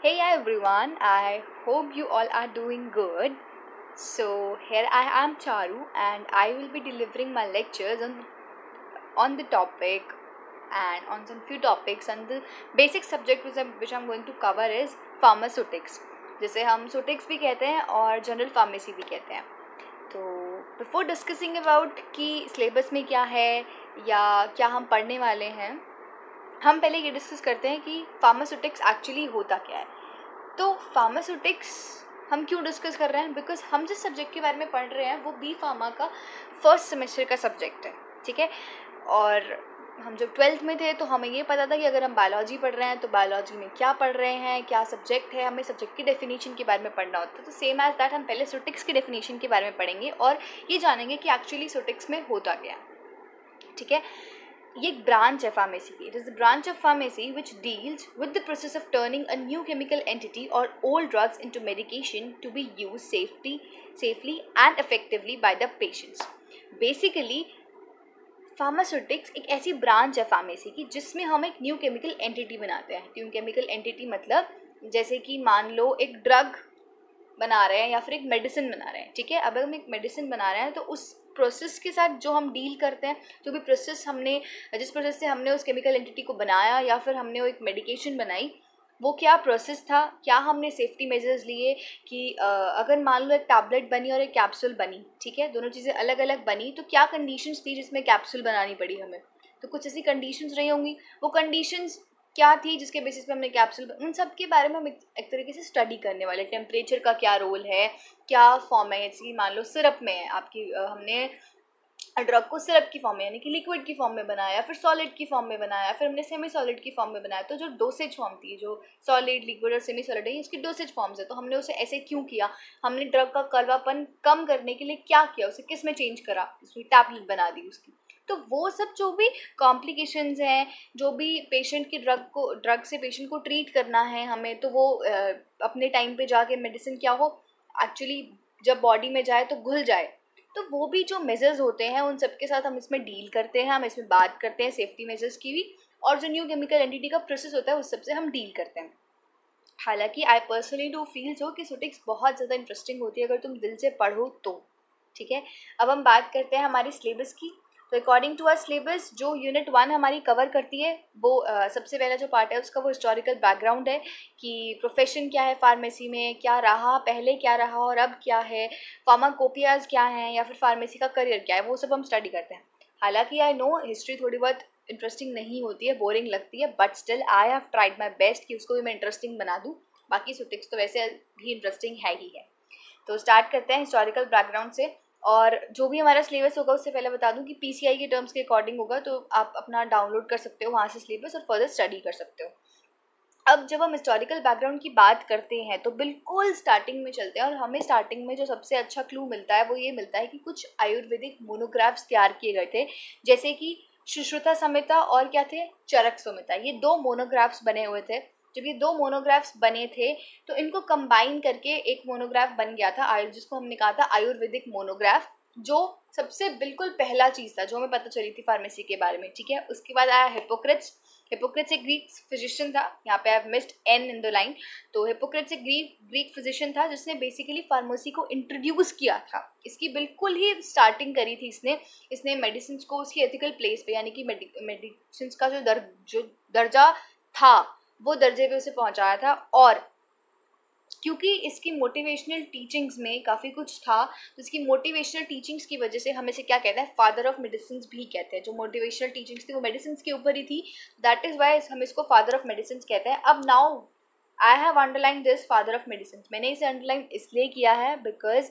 Hey everyone, I hope you all are doing good. So, here I am Charu and I will be delivering my lectures on the topic and on some few topics, and the basic subject which I'm going to cover is pharmaceutics, जिसे हम सुटिक्स भी कहते हैं और general pharmacy भी कहते हैं. तो बिफोर डिस्कसिंग अबाउट कि सिलेबस में क्या है या क्या हम पढ़ने वाले हैं, हम पहले ये डिस्कस करते हैं कि फार्मास्यूटिक्स एक्चुअली होता क्या है. तो फार्मास्यूटिक्स हम क्यों डिस्कस कर रहे हैं? बिकॉज हम जिस सब्जेक्ट के बारे में पढ़ रहे हैं वो बी फार्मा का फर्स्ट सेमेस्टर का सब्जेक्ट है, ठीक है. और हम जब 12th में थे तो हमें ये पता था कि अगर हम बायोलॉजी पढ़ रहे हैं तो बायोलॉजी में क्या पढ़ रहे हैं, क्या सब्जेक्ट है, हमें सब्जेक्ट की डेफिनेशन के बारे में पढ़ना होता है. तो सेम एज दैट हम पहले सुटिक्स की डेफिनेशन के बारे में पढ़ेंगे और ये जानेंगे कि एक्चुअली सुटिक्स में होता क्या है, ठीक है. ये एक ब्रांच है फार्मेसी की. It is the branch of pharmacy which deals with the process of turning a new chemical entity और old drugs into medication to be used safely and effectively by the patients. Basically pharmaceutics एक ऐसी branch है pharmacy की जिसमें हम एक new chemical entity बनाते हैं. न्यू केमिकल एंटिटी मतलब जैसे कि मान लो एक ड्रग बना रहे हैं या फिर एक मेडिसिन बना रहे हैं, ठीक है. अब हम एक मेडिसिन बना रहे हैं तो उस प्रोसेस के साथ जो हम डील करते हैं, जो भी प्रोसेस जिस प्रोसेस से हमने उस केमिकल एंटिटी को बनाया या फिर हमने वो एक मेडिकेशन बनाई, वो क्या प्रोसेस था, क्या हमने सेफ्टी मेजर्स लिए कि अगर मान लो एक टैबलेट बनी और एक कैप्सूल बनी, ठीक है, दोनों चीज़ें अलग अलग बनी, तो क्या कंडीशंस थी जिसमें कैप्सूल बनानी पड़ी हमें. तो कुछ ऐसी कंडीशंस रही होंगी. वो कंडीशंस क्या थी जिसके बेसिस पे हमने कैप्सूल, उन सब के बारे में हम एक तरीके से स्टडी करने वाले. टेम्परेचर का क्या रोल है, क्या फॉर्म है. जैसे मान लो सिरप में है आपकी, हमने ड्रग को सिरप की फॉर्म में यानी कि लिक्विड की फॉर्म में बनाया, फिर सॉलिड की फॉर्म में बनाया, फिर हमने सेमी सॉलिड की फॉर्म में बनाया. तो जो डोसेज फॉर्म थी, जो सॉलिड, लिक्विड और सेमी सॉलिड है, इसकी डोसेज फॉर्म्स है. तो हमने उसे ऐसे क्यों किया, हमने ड्रग का कड़वापन कम करने के लिए क्या किया, उसे किस में चेंज करा, उसमें टैबलेट बना दी उसकी. तो वो सब जो भी कॉम्प्लिकेशंस हैं, जो भी पेशेंट की ड्रग से पेशेंट को ट्रीट करना है हमें, तो वो अपने टाइम पे जाके मेडिसिन क्या हो, एक्चुअली जब बॉडी में जाए तो घुल जाए. तो वो भी जो मेजर्स होते हैं उन सब के साथ हम इसमें डील करते हैं, हम इसमें बात करते हैं सेफ्टी मेजर्स की भी, और जो न्यू केमिकल एंटिटी का प्रोसेस होता है उस सब से हम डील करते हैं. हालांकि I personally do feel so कि सुटिक्स बहुत ज़्यादा इंटरेस्टिंग होती है अगर तुम दिल से पढ़ो तो, ठीक है. अब हम बात करते हैं हमारी सिलेबस की. तो अकॉर्डिंग टू आवर सिलेबस जो यूनिट 1 हमारी कवर करती है वो सबसे पहला जो पार्ट है उसका वो हिस्टोरिकल बैकग्राउंड है कि प्रोफेशन क्या है फार्मेसी में, क्या रहा पहले, क्या रहा और अब क्या है, फार्माकोपियाज क्या हैं या फिर फार्मेसी का करियर क्या है, वो सब हम स्टडी करते हैं. हालांकि आई नो हिस्ट्री थोड़ी बहुत इंटरेस्टिंग नहीं होती है, बोरिंग लगती है, but still I have tried my best कि उसको भी मैं इंटरेस्टिंग बना दूँ. बाकी सुटिक्स तो वैसे भी इंटरेस्टिंग है ही है. तो स्टार्ट करते हैं हिस्टोरिकल बैकग्राउंड से. और जो भी हमारा सिलेबस होगा उससे पहले बता दूं कि पीसीआई के टर्म्स के अकॉर्डिंग होगा, तो आप अपना डाउनलोड कर सकते हो वहाँ से सिलेबस और फर्दर स्टडी कर सकते हो. अब जब हम हिस्टोरिकल बैकग्राउंड की बात करते हैं तो बिल्कुल स्टार्टिंग में चलते हैं, और हमें स्टार्टिंग में जो सबसे अच्छा क्लू मिलता है वो ये मिलता है कि कुछ आयुर्वेदिक मोनोग्राफ्स तैयार किए गए थे, जैसे कि सुश्रुता संहिता और क्या थे, चरक संहिता. ये 2 मोनोग्राफ्स बने हुए थे. जब ये 2 मोनोग्राफ्स बने थे तो इनको कंबाइन करके एक मोनोग्राफ बन गया था जिसको हमने कहा था आयुर्वेदिक मोनोग्राफ, जो सबसे बिल्कुल पहला चीज़ था जो हमें पता चली थी फार्मेसी के बारे में, ठीक है. उसके बाद आया हिपोक्रेट्स. हिपोक्रेट्स एक ग्रीक फिजिशियन था, यहाँ पे I have missed an in the line. तो हिपोक्रेट्स एक ग्रीक फिजिशियन था जिसने बेसिकली फार्मेसी को इंट्रोड्यूस किया था. इसकी बिल्कुल ही स्टार्टिंग करी थी इसने मेडिसिन को उसकी एथिकल प्लेस पे, यानी कि मेडिसिन का जो दर्जा था वो दर्जे पे उसे पहुंचाया था. और क्योंकि इसकी मोटिवेशनल टीचिंग्स में काफ़ी कुछ था, तो इसकी मोटिवेशनल टीचिंग्स की वजह से हम इसे क्या कहते हैं, फादर ऑफ मेडिसिन भी कहते हैं. जो मोटिवेशनल टीचिंग्स थी वो मेडिसिन के ऊपर ही थी, दैट इज़ वाई हम इसको फादर ऑफ मेडिसिन कहते हैं. अब now I have underline this father of medicine. मैंने इसे अंडरलाइन इसलिए किया है बिकॉज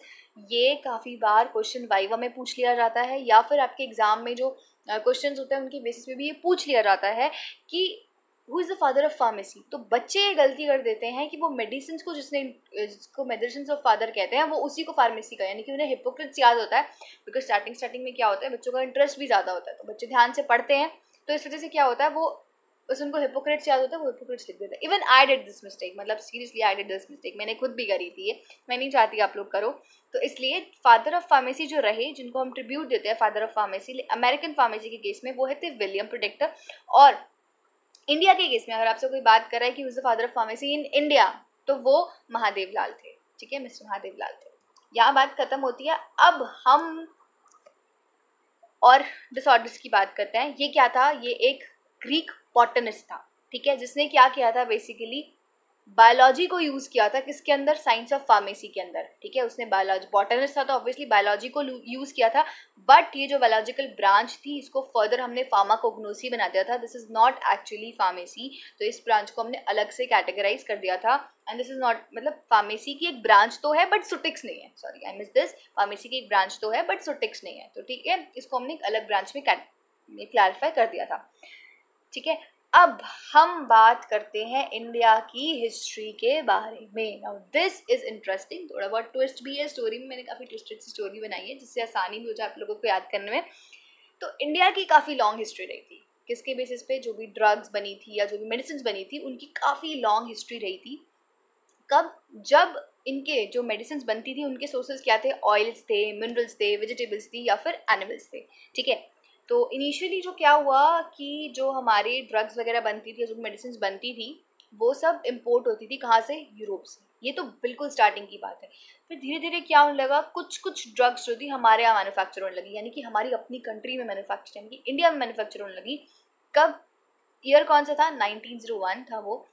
ये काफ़ी बार क्वेश्चन वाइवा में पूछ लिया जाता है, या फिर आपके एग्जाम में जो क्वेश्चन होते हैं उनके बेसिस पे भी ये पूछ लिया जाता है कि who is the father of pharmacy. तो बच्चे ये गलती कर देते हैं कि वो मेडिसिन को जिसको मेडिसिन ऑफ फादर कहते हैं वो उसी को फार्मेसी का, यानी कि उन्हें हिपोक्रेट्स याद होता है. बिकॉज स्टार्टिंग में क्या होता है, बच्चों का इंटरेस्ट भी ज़्यादा होता है तो बच्चे ध्यान से पढ़ते हैं, तो इस वजह से क्या होता है वो बस उनको हिपोक्रेट्स याद होता है, वो हिपोक्रेट्स लिख देता है. Even I did this mistake, मतलब seriously I did this mistake, मैंने खुद भी करी थी ये, मैं नहीं चाहती आप लोग करो. तो इसलिए फादर ऑफ फार्मेसी जो रहे, जिनको हम ट्रिब्यूट देते हैं father of pharmacy American pharmacy के केस में, वो है थे विलियम प्रोटेक्टर. और इंडिया के केस में अगर आपसे कोई बात कर रहा है कि who is the father of pharmacy in India, तो वो महादेव लाल थे, ठीक है, मिस्टर महादेव लाल थे। यहाँ बात खत्म होती है। अब हम और डिसऑर्डर्स की बात करते हैं। ये क्या था, ये एक ग्रीक बॉटनिस्ट था, ठीक है, जिसने क्या किया था, बेसिकली बायोलॉजी को यूज किया था किसके अंदर, साइंस ऑफ फार्मेसी के अंदर, ठीक है। उसने बायोलॉजी, बॉटनिस्ट था तो ऑब्वियसली बायोलॉजी को यूज किया था, बट ये जो बायोलॉजिकल ब्रांच थी इसको फर्दर हमने फार्माकोग्नोसी बना दिया था। This is not actually pharmacy, तो इस ब्रांच को हमने अलग से कैटेगराइज कर दिया था। एंड दिस इज नॉट, मतलब फार्मेसी की एक ब्रांच तो है बट सुटिक्स नहीं है, sorry I miss this, pharmacy की एक ब्रांच तो है बट सुटिक्स नहीं है, तो ठीक है, इसको हमने एक अलग ब्रांच में क्लैरिफाई कर दिया था, ठीक है। अब हम बात करते हैं इंडिया की हिस्ट्री के बारे में। नाउ दिस इज इंटरेस्टिंग, थोड़ा बहुत ट्विस्ट भी है स्टोरी में, मैंने काफ़ी ट्विस्टेड सी स्टोरी बनाई है जिससे आसानी भी हो जाए आप लोगों को याद करने में। तो इंडिया की काफ़ी लॉन्ग हिस्ट्री रही थी, किसके बेसिस पे, जो भी ड्रग्स बनी थी या जो भी मेडिसिन बनी थी उनकी काफ़ी लॉन्ग हिस्ट्री रही थी। कब, जब इनके जो मेडिसिन बनती थी उनके सोर्सेज क्या थे, ऑयल्स थे, मिनरल्स थे, वेजिटेबल्स थी या फिर एनिमल्स थे, ठीक है। तो इनिशियली जो क्या हुआ कि जो हमारे ड्रग्स वगैरह बनती थी, जो मेडिसिन बनती थी, वो सब इम्पोर्ट होती थी कहाँ से, यूरोप से। ये तो बिल्कुल स्टार्टिंग की बात है। फिर धीरे धीरे क्या होने लगा, कुछ कुछ ड्रग्स जो थी हमारे यहाँ मैन्युफैक्चर होने लगी, यानी कि हमारी अपनी कंट्री में मैन्युफैक्चर, यानी कि इंडिया में मैन्युफैक्चर होने लगी। कब, ईयर कौन सा था, 1901 था वो।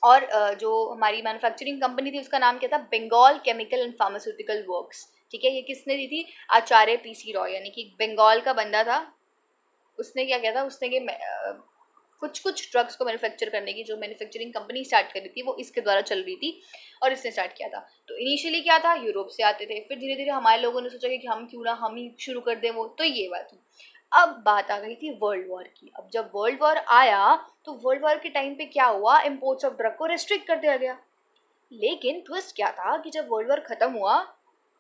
और जो हमारी मैन्युफैक्चरिंग कंपनी थी उसका नाम क्या था, बंगाल केमिकल एंड फार्मास्यूटिकल वर्क्स, ठीक है। ये किसने दी थी, आचार्य पीसी रॉय, यानी कि बंगाल का बंदा था। उसने क्या किया था, उसने ये कुछ कुछ ड्रग्स को मैन्युफैक्चर करने की जो मैन्युफैक्चरिंग कंपनी स्टार्ट करी थी वो इसके द्वारा चल रही थी और इसने स्टार्ट किया था। तो इनिशियली क्या था, यूरोप से आते थे, फिर धीरे धीरे हमारे लोगों ने सोचा कि हम क्यों ना हम ही शुरू कर दें वो, तो ये बात हुई। अब बात आ गई थी वर्ल्ड वॉर की। अब जब वर्ल्ड वॉर आया तो वर्ल्ड वॉर के टाइम पे क्या हुआ, इम्पोर्ट्स ऑफ ड्रग को रेस्ट्रिक्ट कर दिया गया। लेकिन ट्विस्ट क्या था कि जब वर्ल्ड वॉर खत्म हुआ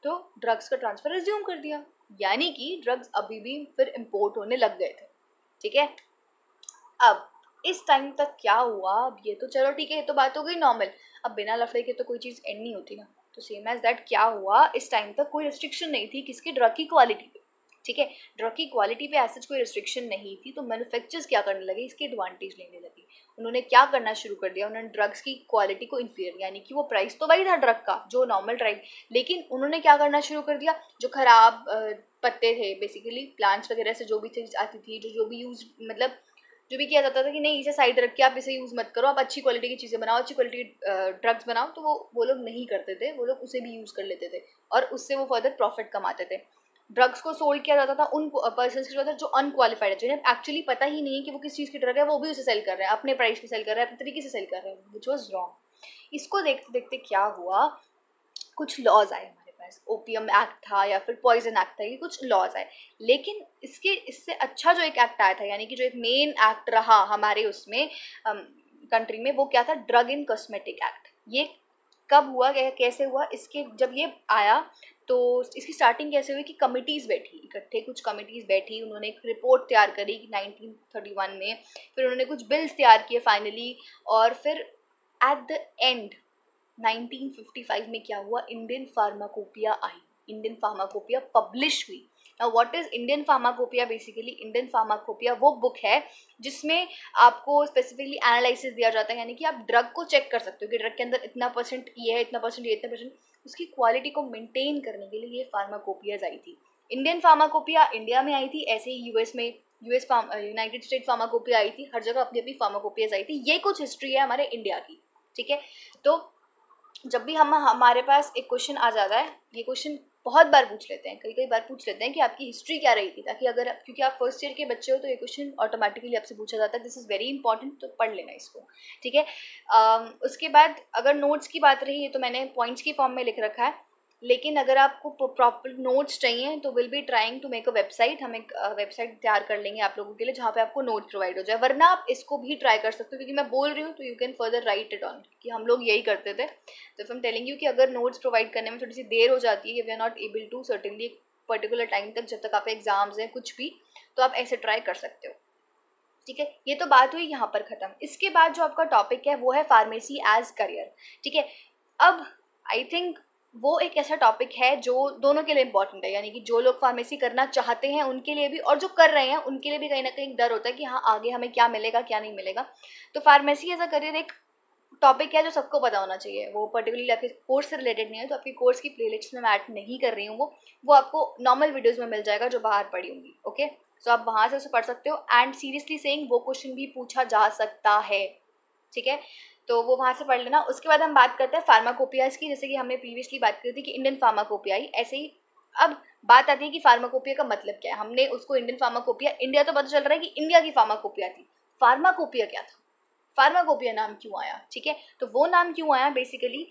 तो ड्रग्स का ट्रांसफर रिज्यूम कर दिया, यानी कि ड्रग्स अभी भी फिर इम्पोर्ट होने लग गए थे, ठीक है। अब इस टाइम तक क्या हुआ, अब ये तो चलो ठीक है, ये तो बात हो गई नॉर्मल। अब बिना लफड़े के तो कोई चीज़ एंड नहीं होती ना, तो सेम एज दैट क्या हुआ, इस टाइम तक कोई रिस्ट्रिक्शन नहीं थी किसकी, ड्रग की क्वालिटी पे, ठीक है। ड्रग की क्वालिटी पे ऐसा कोई रिस्ट्रिक्शन नहीं थी, तो मैन्युफैक्चरर्स क्या करने लगे, इसके एडवांटेज लेने लगे। उन्होंने क्या करना शुरू कर दिया, उन्होंने ड्रग्स की क्वालिटी को इन्फीरियर, यानी कि वो प्राइस तो वही था ड्रग का जो नॉर्मल ड्रग, लेकिन उन्होंने क्या करना शुरू कर दिया, जो खराब पत्ते थे, बेसिकली प्लांट्स वगैरह से जो भी चीज़ आती थी, जो भी यूज, मतलब जो भी किया जाता था कि नहीं इसे साइड रख के आप इसे यूज़ मत करो, आप अच्छी क्वालिटी की चीज़ें बनाओ, अच्छी क्वालिटी की ड्रग्स बनाओ, तो वो लोग नहीं करते थे, वो लोग उसे भी यूज़ कर लेते थे और उससे वो फर्दर प्रॉफिट कमाते थे। ड्रग्स को सोल्ड किया जाता था उन पर्सन के साथ जो अनक्वालिफाइड है, जिन्हें एक्चुअली पता ही नहीं है कि वो किस चीज़ की ड्रग है, वो भी उसे सेल कर रहे हैं, अपने प्राइस पे सेल कर रहे हैं, अपने तरीके से सेल कर रहे हैं, विच वॉज रॉन्ग। इसको देखते देखते क्या हुआ, कुछ लॉज आए हमारे पास, ओपीएम एक्ट था या फिर पॉइजन एक्ट था, ये कुछ लॉज आए। लेकिन इससे अच्छा जो एक एक्ट आया था, यानी कि जो एक मेन एक्ट रहा हमारे उसमें कंट्री में, वो क्या था, ड्रग इन कॉस्मेटिक एक्ट। ये कब हुआ, कैसे हुआ, इसके जब ये आया तो इसकी स्टार्टिंग कैसे हुई कि कमिटीज़ बैठी इकट्ठे, कुछ कमिटीज़ बैठी, उन्होंने एक रिपोर्ट तैयार करी 1931 में, फिर उन्होंने कुछ बिल्स तैयार किए फाइनली, और फिर एट द एंड 1955 में क्या हुआ, इंडियन फार्माकोपिया आई, इंडियन फार्माकोपिया पब्लिश हुई। Now what is Indian pharmacopoeia, basically Indian pharmacopoeia वो बुक है जिसमें आपको स्पेसिफिकली एनालिसिस दिया जाता है, यानी कि आप ड्रग को चेक कर सकते हो कि ड्रग के अंदर इतना परसेंट ये है, इतना परसेंट ये, इतना परसेंट, उसकी क्वालिटी को मेंटेन करने के लिए ये फार्माकोपियाज आई थी। इंडियन फार्माकोपिया इंडिया में आई थी, ऐसे ही यूएस में यूनाइटेड स्टेट फार्माकोपिया आई थी, हर जगह अपनी अपनी फार्माकोपियाज आई थी। ये कुछ हिस्ट्री है हमारे इंडिया की, ठीक है। तो जब भी हमारे पास एक क्वेश्चन आ जाता है, ये क्वेश्चन बहुत बार पूछ लेते हैं, कई बार पूछ लेते हैं कि आपकी हिस्ट्री क्या रही थी, ताकि अगर क्योंकि आप फर्स्ट ईयर के बच्चे हो तो ये क्वेश्चन ऑटोमेटिकली आपसे पूछा जाता है, दिस इज़ वेरी इंपॉर्टेंट, तो पढ़ लेना इसको, ठीक है। उसके बाद अगर नोट्स की बात रही है तो मैंने पॉइंट्स की फॉर्म में लिख रखा है, लेकिन अगर आपको प्रॉपर नोट्स चाहिए तो will be trying to make a website, हम एक वेबसाइट तैयार कर लेंगे आप लोगों के लिए जहाँ पे आपको नोट्स प्रोवाइड हो जाए, वरना आप इसको भी ट्राई कर सकते हो, क्योंकि मैं बोल रही हूँ तो you can further right it on, कि हम लोग यही करते थे। तो if I am telling you कि अगर नोट्स प्रोवाइड करने में थोड़ी सी देर हो जाती है, we are not able to certainly एक पर्टिकुलर टाइम तक, जब तक आप एग्जाम्स हैं कुछ भी, तो आप ऐसे ट्राई कर सकते हो, ठीक है। ये तो बात हुई यहाँ पर ख़त्म। इसके बाद जो आपका टॉपिक है वो है फार्मेसी एज करियर, ठीक है। अब आई थिंक वो एक ऐसा टॉपिक है जो दोनों के लिए इम्पॉर्टेंट है, यानी कि जो लोग फार्मेसी करना चाहते हैं उनके लिए भी, और जो कर रहे हैं उनके लिए भी कहीं ना कहीं डर होता है कि हाँ आगे हमें क्या मिलेगा क्या नहीं मिलेगा। तो फार्मेसी एज अ करियर एक टॉपिक है जो सबको पता होना चाहिए। वो पर्टिकुलरली आपके कोर्स से रिलेटेड नहीं है, तो आपकी कोर्स की प्लेलिस्ट में मैं ऐड नहीं कर रही हूँ, वो आपको नॉर्मल वीडियोज़ में मिल जाएगा जो बाहर पड़ी होंगी। ओके, सो आप वहाँ से उसे पढ़ सकते हो। एंड सीरियसली सेइंग वो क्वेश्चन भी पूछा जा सकता है, ठीक है, तो वो वहाँ से पढ़ लेना। उसके बाद हम बात करते हैं फार्माकोपियाज की, जैसे कि हमने प्रीवियसली बात करी थी कि इंडियन फार्माकोपियाई, ऐसे ही अब बात आती है कि फार्माकोपिया का मतलब क्या है। हमने उसको इंडियन फार्माकोपिया, इंडिया तो पता चल रहा है कि इंडिया की फार्माकोपिया थी, फार्माकोपिया क्या था, फार्माकोपिया नाम क्यों आया, ठीक है। तो वो नाम क्यों आया, बेसिकली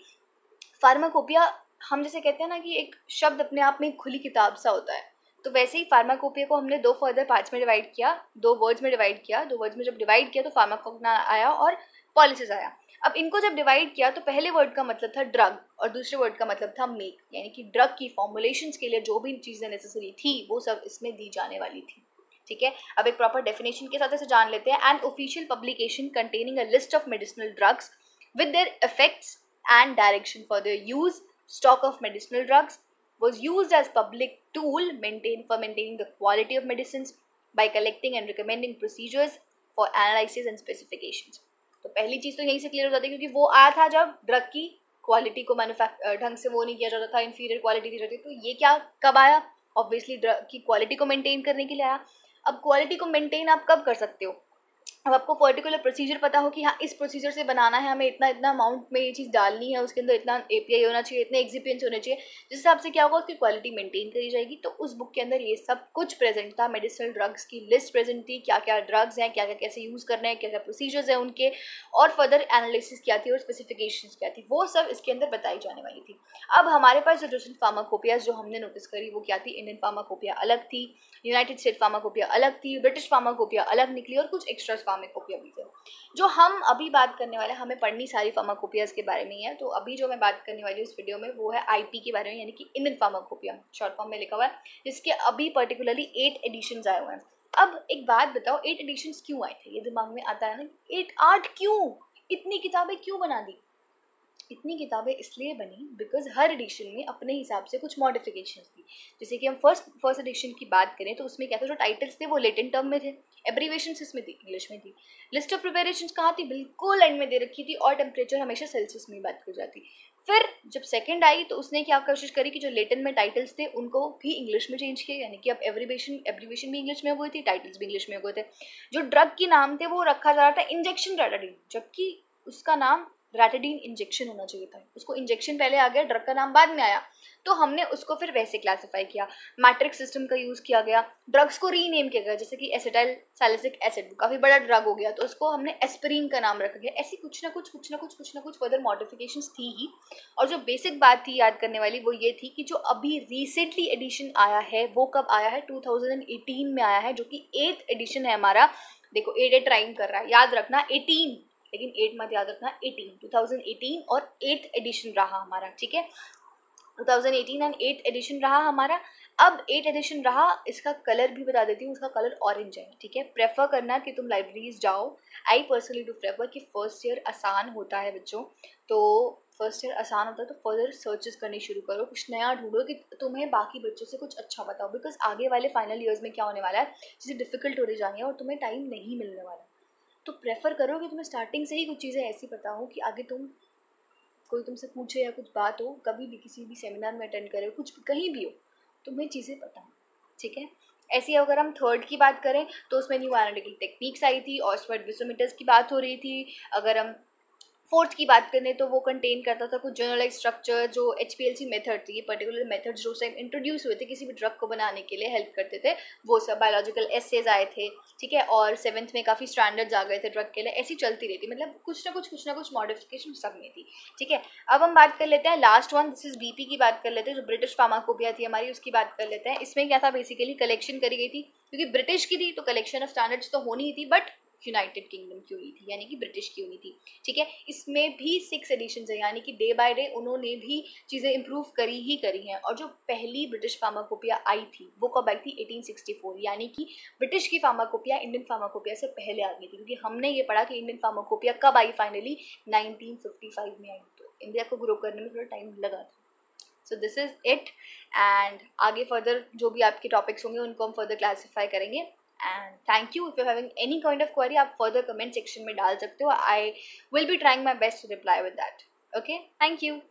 फार्माकोपिया, हम जैसे कहते हैं ना कि एक शब्द अपने आप में एक खुली किताब सा होता है, तो वैसे ही फार्माकोपिया को हमने दो फर्दर पार्ट्स में डिवाइड किया, दो वर्ड्स में डिवाइड किया। दो वर्ड्स में जब डिवाइड किया तो फार्माकोगना आया और पॉलिसिस आया। अब इनको जब डिवाइड किया तो पहले वर्ड का मतलब था ड्रग और दूसरे वर्ड का मतलब था मेक, यानी कि ड्रग की फॉर्मुलेशंस के लिए जो भी चीज़ें नेसेसरी थी वो सब इसमें दी जाने वाली थी, ठीक है। अब एक प्रॉपर डेफिनेशन के साथ इसे जान लेते हैं। An official publication containing a list of medicinal drugs with their effects and direction for their use, stock of medicinal drugs was used as public tool for maintaining the quality of medicines by collecting and recommending procedures for analysis and specifications। तो पहली चीज़ तो यहीं से clear हो जाती है, क्योंकि वो आया था जब ड्रग की क्वालिटी को ढंग से वो नहीं किया जाता था, इंफीरियर क्वालिटी दी जाती। तो ये क्या कब आया, ऑब्वियसली ड्रग की क्वालिटी को मेंटेन करने के लिए आया। अब क्वालिटी को मेंटेन आप कब कर सकते हो, अब आपको पर्टिकुलर प्रोसीजर पता हो कि हाँ इस प्रोसीजर से बनाना है, हमें इतना इतना अमाउंट में ये चीज़ डालनी है, उसके अंदर इतना एपीआई होना चाहिए, इतने एक्सिपिएंट्स होने चाहिए, जिस हिसाब से क्या होगा उसकी क्वालिटी मेंटेन करी जाएगी। तो उस बुक के अंदर ये सब कुछ प्रेजेंट था, मेडिसिनल ड्रग्स की लिस्ट प्रेजेंट थी, क्या क्या ड्रग्स हैं, क्या क्या कैसे यूज़ करने हैं, क्या क्या प्रोसीजर्स हैं उनके, और फर्दर एनालिसिस क्या थी और स्पेसिफिकेशंस क्या थी, वो सब इसके अंदर बताई जाने वाली थी। अब हमारे पास जो डिफरेंट फार्माकोपियाज जो हमने नोटिस करी वो क्या थी, इंडियन फार्माकोपिया अलग थी, यूनाइटेड स्टेट फार्माकोपिया अलग थी, ब्रिटिश फार्माकोपिया अलग निकली, और कुछ एक्स्ट्रा फार्माकोपिया भी थे। जो हम अभी बात करने वाले हैं, हमें पढ़नी सारी फार्माकोपियाज के बारे में ही है, तो अभी जो मैं बात करने वाली हूँ इस वीडियो में वो है आईपी के बारे में, यानी कि इंडियन फार्माकोपिया शॉर्ट फॉर्म में लिखा हुआ है, जिसके अभी पर्टिकुलरली 8 एडिशंस आए हुए हैं। अब एक बात बताओ, 8 एडिशंस क्यों आए थे, ये दिमाग में आता है ना, 8 क्यों, इतनी किताबें क्यों बना दी। इतनी किताबें इसलिए बनी बिकॉज हर एडिशन में अपने हिसाब से कुछ मॉडिफिकेशंस थी। जैसे कि हम फर्स्ट एडिशन की बात करें तो उसमें क्या था, जो टाइटल्स थे वो लेटेंट टर्म में थे, एब्रीवेशंस इसमें थी, इंग्लिश में थी, लिस्ट ऑफ प्रिपरेशंस कहाँ थी, बिल्कुल एंड में दे रखी थी, और टेम्परेचर हमेशा सेल्सियस में ही बात कर जाती। फिर जब सेकंड आई तो उसने क्या कोशिश करी कि जो लेटेंट में टाइटल्स थे उनको भी इंग्लिश में चेंज किया, यानी कि अब एब्रीवेशन भी इंग्लिश में हो गई थी, टाइटल्स भी इंग्लिश में हो गए थे। जो ड्रग के नाम थे वो रखा जा रहा था इंजेक्शन रैटाडीन, जबकि उसका नाम रैटाडीन इंजेक्शन होना चाहिए था, उसको इंजेक्शन पहले आ गया, ड्रग का नाम बाद में आया, तो हमने उसको फिर वैसे क्लासिफाई किया। मैट्रिक्स सिस्टम का यूज़ किया गया, ड्रग्स को रीनेम किया गया, जैसे कि एसिटाइल सैलिसिलिक एसिड काफ़ी बड़ा ड्रग हो गया तो उसको हमने एस्पिरिन का नाम रखा गया। ऐसी कुछ ना कुछ फर्दर मॉडिफिकेशंस थी ही। और जो बेसिक बात थी याद करने वाली वो ये थी कि जो अभी रिसेंटली एडिशन आया है वो कब आया है, 2018 में आया है, जो कि 8th एडिशन है हमारा। देखो 8 राइम कर रहा है, याद रखना 18, लेकिन 8 मत याद रखना, 18, 2018 और 8th एडिशन रहा हमारा, ठीक है, 2018 एंड 8th एडिशन रहा हमारा। अब 8 एडिशन रहा, इसका कलर भी बता देती हूँ, उसका कलर ऑरेंज है, ठीक है। प्रेफर करना कि तुम लाइब्रेरीज जाओ, आई पर्सनली डू प्रेफर कि फर्स्ट ईयर आसान होता है बच्चों, तो फर्स्ट ईयर आसान होता है तो फर्दर सर्चेस करनी शुरू करो, कुछ नया ढूंढो कि तुम्हें बाकी बच्चों से कुछ अच्छा बताओ, बिकॉज आगे वाले फाइनल ईयर्स में क्या होने वाला है, चीज़ें डिफिकल्ट होने जाएंगी और तुम्हें टाइम नहीं मिलने वाला। तो प्रेफर करो कि तुम्हें स्टार्टिंग से ही कुछ चीज़ें ऐसी पता हो कि आगे तुम कोई तुमसे पूछे या कुछ बात हो, कभी भी किसी भी सेमिनार में अटेंड करे, कुछ कहीं भी हो, तुम्हें चीज़ें पता हो, ठीक है। ऐसे अगर हम थर्ड की बात करें तो उसमें न्यू एनालिटिकल टेक्निक्स आई थी, ऑक्सफोर्ड विसोमीटर्स की बात हो रही थी। अगर हम फोर्थ की बात करें तो वो कंटेन करता था कुछ जनरलाइज स्ट्रक्चर, जो HPLC मेथड थी, ये पर्टिकुलर मेथड जो टाइम इंट्रोड्यूस हुए थे किसी भी ड्रग को बनाने के लिए हेल्प करते थे, वो सब बायोलॉजिकल एसेज आए थे, ठीक है। और 7th में काफ़ी स्टैंडर्ड्स आ गए थे ड्रग के लिए, ऐसी चलती रहती, मतलब कुछ ना कुछ मॉडिफिकेशन सब में थी, ठीक है। अब हम बात कर लेते हैं last one, this is BP की बात कर लेते हैं, जो ब्रिटिश फार्माकोपिया थी हमारी, उसकी बात कर लेते हैं। इसमें क्या था, बेसिकली कलेक्शन करी गई थी, क्योंकि ब्रिटिश की थी तो कलेक्शन ऑफ स्टैंडर्ड्स तो होनी ही थी, बट यूनाइटेड किंगडम की हुई थी, यानी कि ब्रिटिश की हुई थी, ठीक है। इसमें भी 6 एडिशंस है, यानी कि डे बाय डे उन्होंने भी चीज़ें इंप्रूव करी ही करी हैं। और जो पहली ब्रिटिश फार्माकोपिया आई थी वो कब आई थी, 1864, यानी कि ब्रिटिश की फार्माकोपिया इंडियन फार्माकोपिया से पहले आ गई थी, क्योंकि हमने ये पढ़ा कि इंडियन फार्माकोपिया कब आई, फाइनली 1955 में आई, तो इंडिया को ग्रो करने में थोड़ा टाइम लगा था। So this is it, and आगे फर्दर जो भी आपके टॉपिक्स होंगे उनको हम फर्दर क्लासीफाई करेंगे. And thank you. If you having any kind of query आप फर्दर कमेंट सेक्शन में डाल सकते हो. I will be trying my best to reply with that. Okay, thank you.